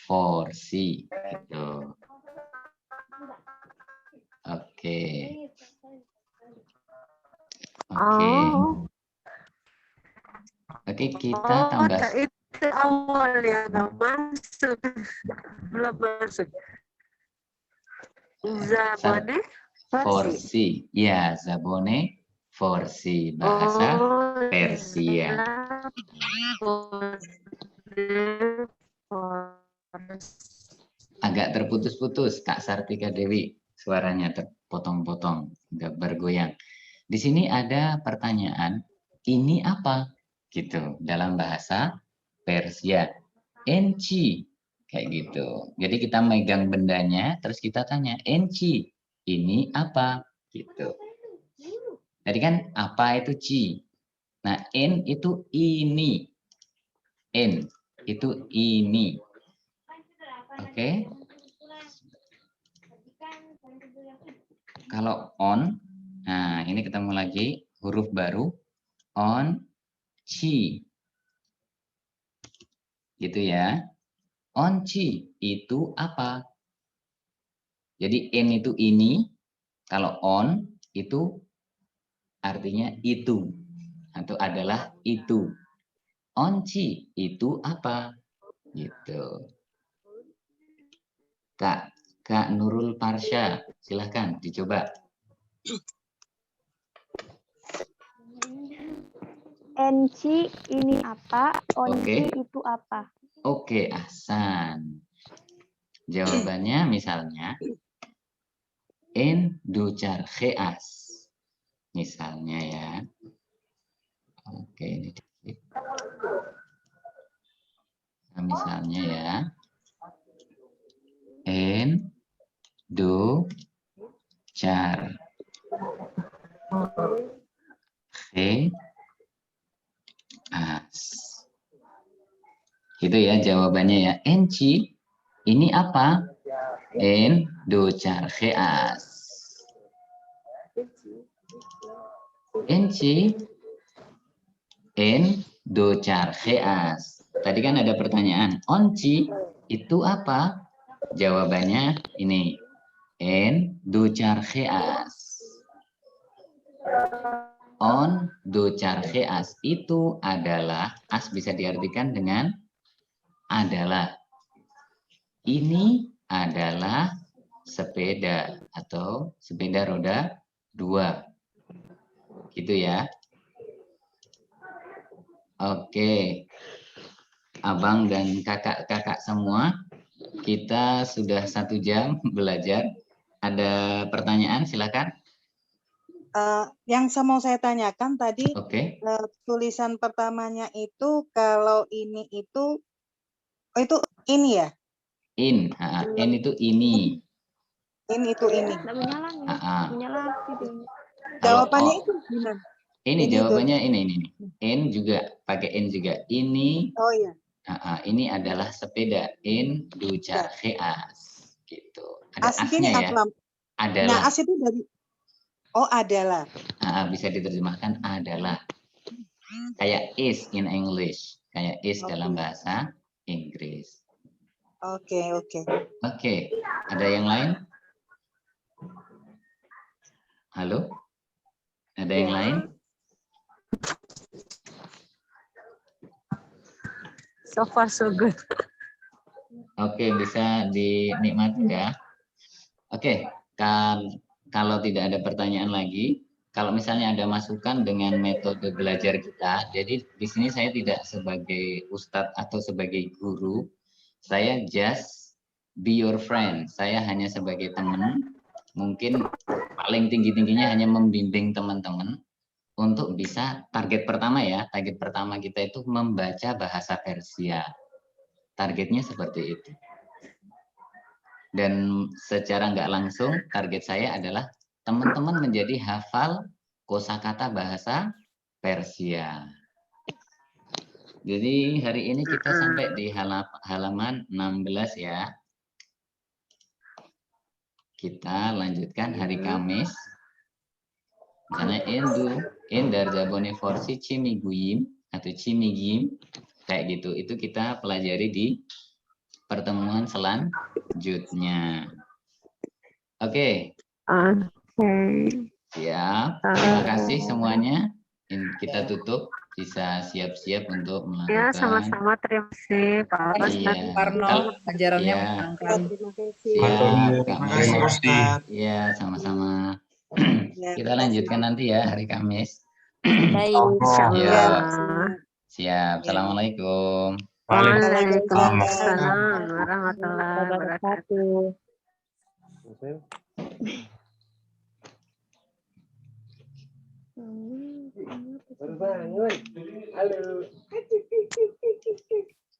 Speaker 1: Forsi. Gitu. Oke. Oke. Oke, kita tambah.
Speaker 5: Itu awal ya, nggak masuk. Belum masuk. Zabone
Speaker 1: Forsi. Ya, Zabone Forsi. Bahasa Persia. Agak terputus-putus, Kak Sartika Dewi. Suaranya terpotong-potong, agak bergoyang. Di sini ada pertanyaan, ini apa? Gitu, dalam bahasa Persia. Enci, kayak gitu. Jadi kita megang bendanya, terus kita tanya, enci, ini apa? Gitu. Jadi kan apa itu ci? Nah, en itu ini. En itu ini. Oke. Kalau on, nah ini ketemu lagi huruf baru. On, ci. Gitu ya. Onci itu apa? Jadi en itu ini, kalau on itu artinya itu atau adalah itu. Onci itu apa? Gitu. Kak Nurul Parsha, silahkan dicoba.
Speaker 7: Enci ini apa? Onci
Speaker 1: Oke.
Speaker 7: itu apa?
Speaker 1: Oke, Ahsan. Jawabannya misalnya en ducar kheas. Misalnya ya. Oke, ini dikit. Nah, misalnya ya. En ducar kheas. Gitu ya jawabannya ya. Enci ini apa? En ducar kheas. Enci en ducar kheas. Tadi kan ada pertanyaan. Onci itu apa? Jawabannya ini. En ducar kheas. On ducar kheas itu adalah, as bisa diartikan dengan adalah. Ini adalah sepeda atau sepeda roda 2. Gitu ya. Oke. Abang dan kakak-kakak semua, kita sudah 1 jam belajar. Ada pertanyaan, silakan.
Speaker 2: Yang mau saya tanyakan tadi,
Speaker 1: Oke.
Speaker 2: tulisan pertamanya itu kalau ini itu, oh itu ini ya?
Speaker 1: In, N itu ini.
Speaker 2: Ini itu ini.
Speaker 7: Nggak menyala nih.
Speaker 1: Ah, ah.
Speaker 7: Menyala gitu.
Speaker 2: Jawabannya
Speaker 1: Kalau
Speaker 2: itu gimana?
Speaker 1: Ini
Speaker 2: Ini
Speaker 1: jawabannya ini. In juga, pakai in juga. Ini
Speaker 2: Oh iya.
Speaker 1: ini adalah sepeda. In du charge as. Gitu. Ada
Speaker 2: As ini
Speaker 1: asnya ya.
Speaker 2: apa? Nah,
Speaker 1: Adalah.
Speaker 2: as itu dari Oh, adalah.
Speaker 1: Bisa diterjemahkan adalah. Kayak is in English. Kayak is dalam bahasa Inggris.
Speaker 2: Oke.
Speaker 1: Oke. Ada yang lain? Halo? Ada yang lain?
Speaker 5: So far so good.
Speaker 1: Oke, bisa dinikmati ya. Oke, kalau tidak ada pertanyaan lagi, kalau misalnya ada masukan dengan metode belajar kita, jadi di sini saya tidak sebagai ustadz atau sebagai guru, saya just be your friend. Saya hanya sebagai teman, mungkin paling tinggi-tingginya hanya membimbing teman-teman untuk bisa target pertama kita itu membaca bahasa Persia. Targetnya seperti itu. Dan secara nggak langsung target saya adalah teman-teman menjadi hafal kosakata bahasa Persia. Jadi hari ini kita sampai di halaman 16 ya. Kita lanjutkan hari Kamis. Misalnya in darzabone forsi cimiguyim atau cimigim kayak gitu. Itu kita pelajari di pertemuan selanjutnya. Oke. Siap. Terima kasih semuanya. Kita tutup. Bisa siap-siap untuk melakukan.
Speaker 5: Ya, sama-sama. Terima kasih, Pak
Speaker 1: Iya.
Speaker 8: Parno, pelajarannya
Speaker 1: Iya.
Speaker 8: menyenangkan.
Speaker 2: Terima kasih.
Speaker 1: Siap, Kak
Speaker 3: Terima kasih,
Speaker 1: Mas.
Speaker 3: Ustaz.
Speaker 1: Iya, sama-sama.
Speaker 2: Ya,
Speaker 1: Kita lanjutkan nanti ya hari Kamis.
Speaker 5: Baik, insya
Speaker 1: Ya.
Speaker 5: Allah.
Speaker 1: Siap. Assalamualaikum.
Speaker 5: Waalaikumsalam warahmatullahi wabarakatuh.
Speaker 10: Baru bangun. Halo.